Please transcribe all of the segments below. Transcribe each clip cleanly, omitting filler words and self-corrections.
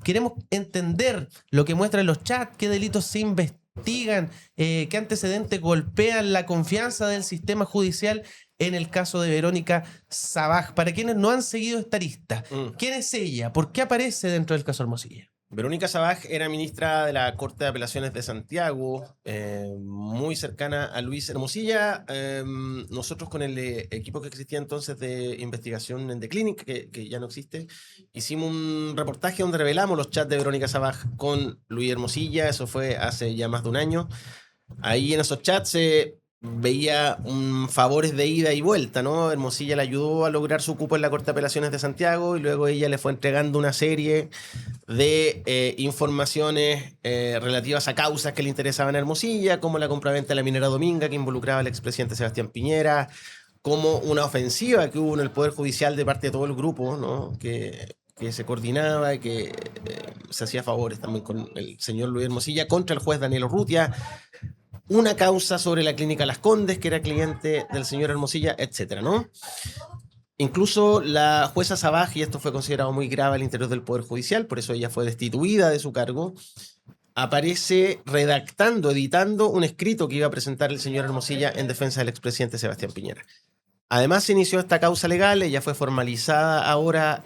queremos entender lo que muestran los chats, qué delitos se investigan, qué antecedentes golpean la confianza del sistema judicial en el caso de Verónica Sabaj. Para quienes no han seguido esta lista, ¿quién es ella? ¿Por qué aparece dentro del caso Hermosilla? Verónica Sabaj era ministra de la Corte de Apelaciones de Santiago, muy cercana a Luis Hermosilla. Nosotros con el equipo que existía entonces de investigación en The Clinic, que ya no existe, hicimos un reportaje donde revelamos los chats de Verónica Sabaj con Luis Hermosilla. Eso fue hace ya más de un año. Ahí en esos chats se veía favores de ida y vuelta, ¿no? Hermosilla le ayudó a lograr su cupo en la Corte de Apelaciones de Santiago y luego ella le fue entregando una serie de informaciones relativas a causas que le interesaban a Hermosilla, como la compraventa de la minera Dominga, que involucraba al expresidente Sebastián Piñera, como una ofensiva que hubo en el Poder Judicial de parte de todo el grupo, ¿no? que se coordinaba y que se hacía favores también con el señor Luis Hermosilla contra el juez Daniel Urrutia, una causa sobre la clínica Las Condes, que era cliente del señor Hermosilla, etcétera, ¿no? Incluso la jueza Sabaj, y esto fue considerado muy grave al interior del Poder Judicial, por eso ella fue destituida de su cargo, aparece redactando, editando un escrito que iba a presentar el señor Hermosilla en defensa del expresidente Sebastián Piñera. Además se inició esta causa legal, ella fue formalizada ahora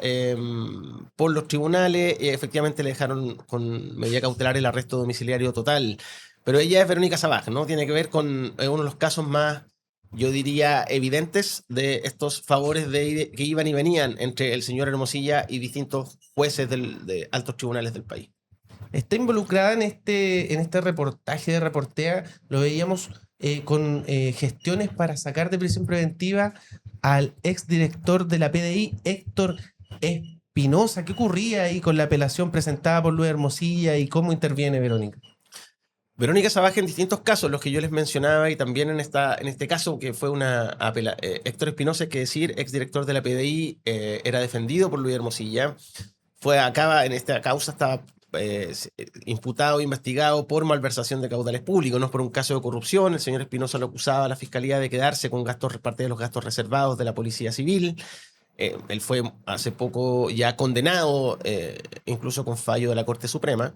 por los tribunales y efectivamente le dejaron con medida cautelar el arresto domiciliario total. Pero ella es Verónica Sabaj, ¿no? Tiene que ver con uno de los casos más, yo diría, evidentes de estos favores que iban y venían entre el señor Hermosilla y distintos jueces de altos tribunales del país. Está involucrada en este reportaje de Reportea, lo veíamos con gestiones para sacar de prisión preventiva al exdirector de la PDI, Héctor Espinosa. ¿Qué ocurría ahí con la apelación presentada por Luis Hermosilla y cómo interviene Verónica? Verónica Sabaj en distintos casos, los que yo les mencionaba, y también en este caso que fue Héctor Espinosa, es que decir, exdirector de la PDI, era defendido por Luis Hermosilla. En esta causa estaba imputado, investigado por malversación de caudales públicos, no por un caso de corrupción. El señor Espinosa lo acusaba a la fiscalía de quedarse con parte de los gastos reservados de la Policía Civil. Él fue hace poco ya condenado, incluso con fallo de la Corte Suprema.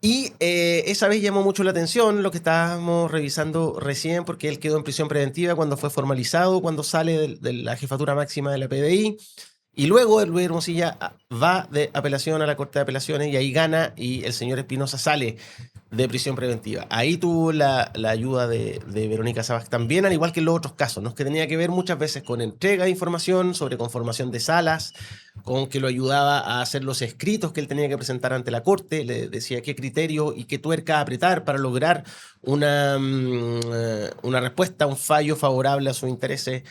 Y esa vez llamó mucho la atención lo que estábamos revisando recién, porque él quedó en prisión preventiva cuando fue formalizado, cuando sale de la jefatura máxima de la PDI. Y luego Luis Hermosilla va de apelación a la Corte de Apelaciones y ahí gana, y el señor Espinosa sale de prisión preventiva. Ahí tuvo la ayuda de Verónica Sabaj también, al igual que en los otros casos, ¿no? Que tenía que ver muchas veces con entrega de información sobre conformación de salas, con que lo ayudaba a hacer los escritos que él tenía que presentar ante la Corte, le decía qué criterio y qué tuerca apretar para lograr una respuesta, un fallo favorable a sus intereses.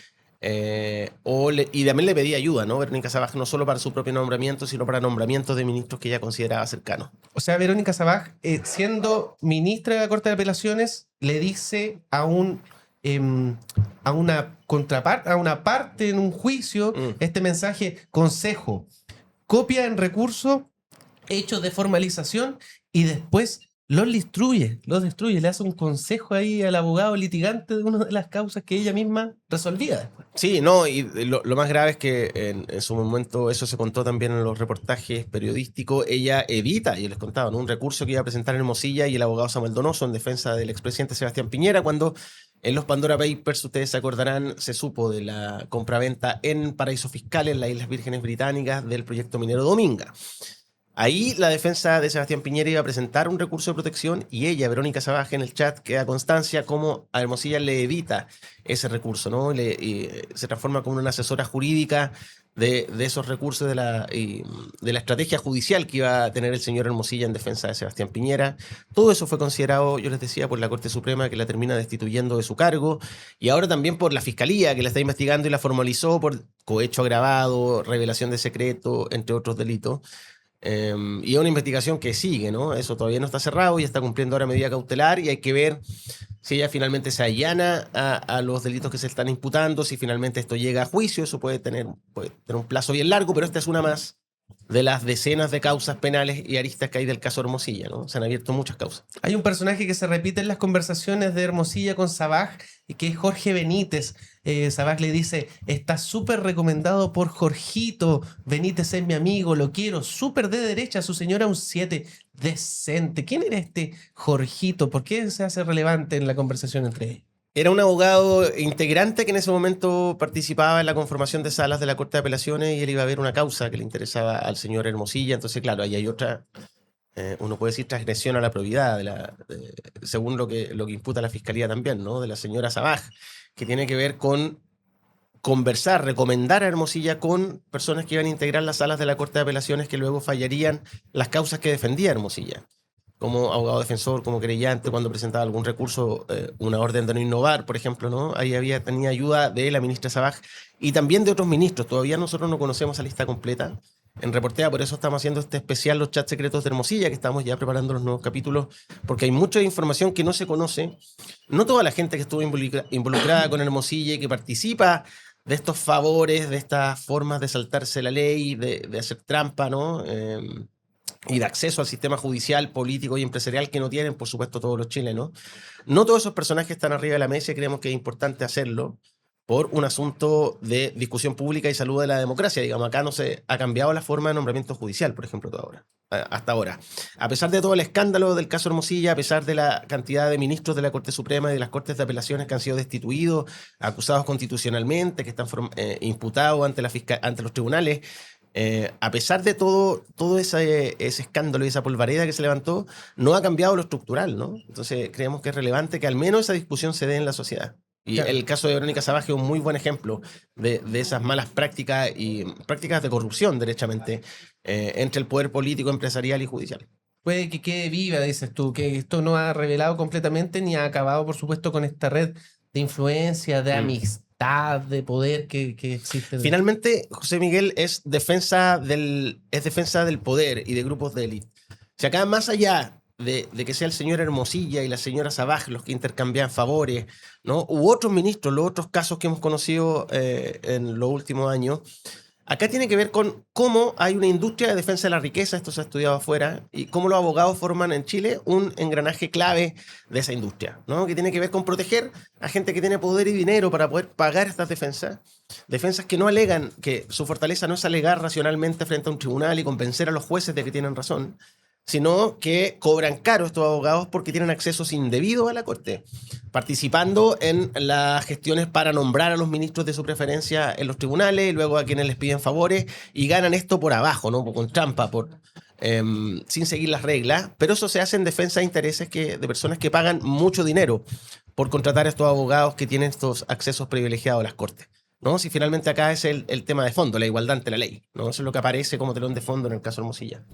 Y también le pedía ayuda, ¿no? Verónica Sabaj, no solo para su propio nombramiento, sino para nombramientos de ministros que ella consideraba cercanos. O sea, Verónica Sabaj, siendo ministra de la Corte de Apelaciones, le dice a una contraparte, a una parte en un juicio, este mensaje: consejo, copia en recurso, hechos de formalización, y después los destruye, le hace un consejo ahí al abogado litigante de una de las causas que ella misma resolvía después. Sí, no, y lo más grave es que en su momento, eso se contó también en los reportajes periodísticos, ella evita, y les contaba, ¿no?, un recurso que iba a presentar en Hermosilla y el abogado Samuel Donoso en defensa del expresidente Sebastián Piñera, cuando en los Pandora Papers, ustedes se acordarán, se supo de la compraventa en paraísos fiscales en las Islas Vírgenes Británicas del proyecto minero Dominga. Ahí la defensa de Sebastián Piñera iba a presentar un recurso de protección y ella, Verónica Sabaj, en el chat queda constancia cómo a Hermosilla le evita ese recurso, ¿no? Y se transforma como una asesora jurídica de esos recursos de la estrategia judicial que iba a tener el señor Hermosilla en defensa de Sebastián Piñera. Todo eso fue considerado, yo les decía, por la Corte Suprema, que la termina destituyendo de su cargo, y ahora también por la Fiscalía, que la está investigando y la formalizó por cohecho agravado, revelación de secreto, entre otros delitos. Y es una investigación que sigue, ¿no? Eso todavía no está cerrado y está cumpliendo ahora medida cautelar, y hay que ver si ella finalmente se allana a los delitos que se están imputando, si finalmente esto llega a juicio. Eso puede tener un plazo bien largo, pero esta es una más de las decenas de causas penales y aristas que hay del caso Hermosilla, ¿no? Se han abierto muchas causas. Hay un personaje que se repite en las conversaciones de Hermosilla con Sabaj, y que es Jorge Benítez. Sabaj le dice: está súper recomendado por Jorgito, Benítez es mi amigo, lo quiero, súper de derecha, su señora un 7, decente. ¿Quién era este Jorgito? ¿Por qué se hace relevante en la conversación entre ellos? Era un abogado integrante que en ese momento participaba en la conformación de salas de la Corte de Apelaciones y él iba a ver una causa que le interesaba al señor Hermosilla. Entonces, claro, ahí hay otra, uno puede decir, transgresión a la probidad, según lo que imputa la Fiscalía también, ¿no? De la señora Sabaj, que tiene que ver con conversar, recomendar a Hermosilla con personas que iban a integrar las salas de la Corte de Apelaciones que luego fallarían las causas que defendía Hermosilla, como abogado defensor, como querellante, cuando presentaba algún recurso, una orden de no innovar, por ejemplo, ¿no? Ahí tenía ayuda de la ministra Sabaj y también de otros ministros. Todavía nosotros no conocemos la lista completa en Reportea, por eso estamos haciendo este especial, los chats secretos de Hermosilla, que estamos ya preparando los nuevos capítulos, porque hay mucha información que no se conoce. No toda la gente que estuvo involucrada con Hermosilla y que participa de estos favores, de estas formas de saltarse la ley, de hacer trampa, ¿no? Y de acceso al sistema judicial, político y empresarial que no tienen, por supuesto, todos los chilenos. No todos esos personajes están arriba de la mesa y creemos que es importante hacerlo por un asunto de discusión pública y salud de la democracia. Digamos, acá no se ha cambiado la forma de nombramiento judicial, por ejemplo, hasta ahora. A pesar de todo el escándalo del caso Hermosilla, a pesar de la cantidad de ministros de la Corte Suprema y de las Cortes de Apelaciones que han sido destituidos, acusados constitucionalmente, que están imputados ante los tribunales, a pesar de todo ese escándalo y esa polvareda que se levantó, no ha cambiado lo estructural, ¿no? Entonces creemos que es relevante que al menos esa discusión se dé en la sociedad. Y Claro. el caso de Verónica Sabaj es un muy buen ejemplo de esas malas prácticas y prácticas de corrupción, derechamente, entre el poder político, empresarial y judicial. Puede que quede viva, dices tú, que esto no ha revelado completamente ni ha acabado, por supuesto, con esta red de influencia, de amistad, de poder que existe. Finalmente, José Miguel es defensa del poder y de grupos de élite. Si acá, más allá de que sea el señor Hermosilla y la señora Sabaj los que intercambian favores, ¿no? U otros ministros, los otros casos que hemos conocido en los últimos años, acá tiene que ver con cómo hay una industria de defensa de la riqueza, esto se ha estudiado afuera, y cómo los abogados forman en Chile un engranaje clave de esa industria, ¿no? Que tiene que ver con proteger a gente que tiene poder y dinero para poder pagar estas defensas que no alegan, que su fortaleza no es alegar racionalmente frente a un tribunal y convencer a los jueces de que tienen razón, sino que cobran caro estos abogados porque tienen accesos indebidos a la Corte, participando en las gestiones para nombrar a los ministros de su preferencia en los tribunales y luego a quienes les piden favores y ganan esto por abajo, ¿no? Con trampa, sin seguir las reglas, pero eso se hace en defensa de intereses de personas que pagan mucho dinero por contratar a estos abogados que tienen estos accesos privilegiados a las Cortes, ¿no? Si finalmente acá es el tema de fondo, la igualdad ante la ley, ¿no? Eso es lo que aparece como telón de fondo en el caso Hermosilla.